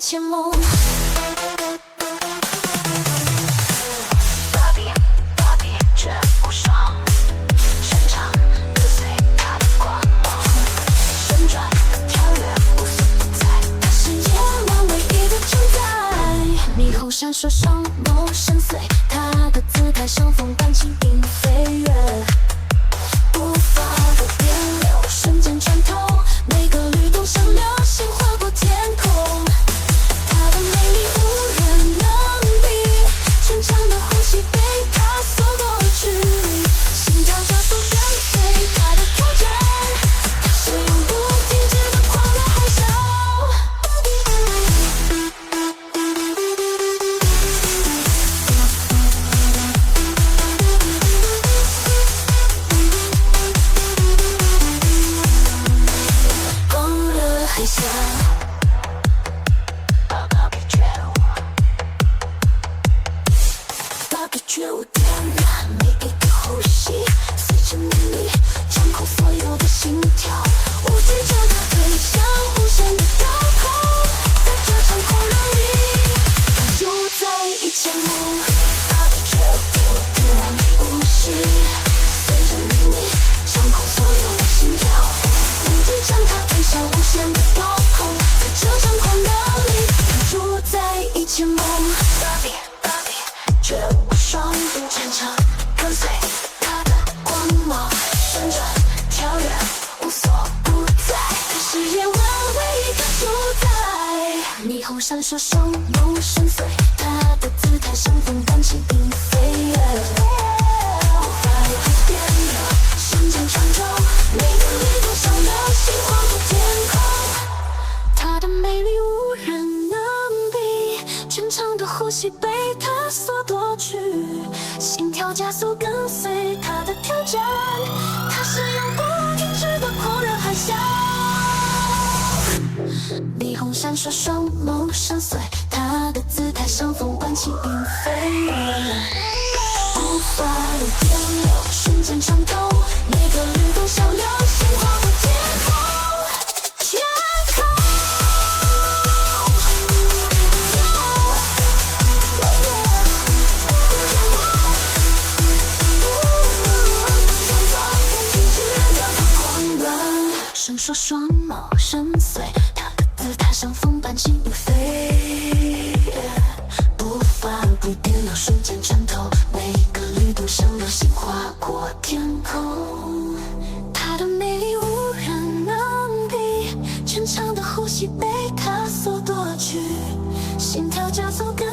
千梦。Bobby 这无双，擅长跟随他的光芒，旋转跳跃无所不在，他是夜晚唯一的承载。霓虹闪烁，双眸深邃，他的姿态像风般轻盈飞跃，步伐的变流瞬间穿透，每个律动像流星划过天空。她的美丽无人能比，全场的呼吸被她所夺取，心跳加速跟随她的挑战，她是永不停止的狂热海啸。狂热海啸。Bobby 觉悟点燃每一个呼吸，随着命令掌控所有的心跳，无惧着他推向无限的高空，在这场狂热里，他主宰一切梦。Bobby 觉悟点燃呼吸，随着命令掌控所有的心跳，无惧将他推向无限的高空，在这场狂热里，他主宰一切梦。Bobby 觉悟双臂牵长，跟随他的光芒，旋转跳跃无所不在，他是夜晚唯一的主宰。霓虹闪烁，双眸深邃，他的姿态像风般轻盈飞跃，步伐不变的瞬间穿透，每个律动像流星划过天空。她的美丽无人能比，全场的呼吸被她所夺取，心跳加速跟随她的挑战，她是永不停止的狂热海啸。霓虹闪烁，双眸深邃，她的姿态像风般轻盈飞跃，步伐如电流瞬间穿透，每个律动像流星划过天空。闪烁双眸深邃，她的姿态像风般轻盈飞跃，步伐不变流瞬间穿透，每个律动像流星划过天空。她的美丽无人能比，全场的呼吸被她所夺取，心跳加速跟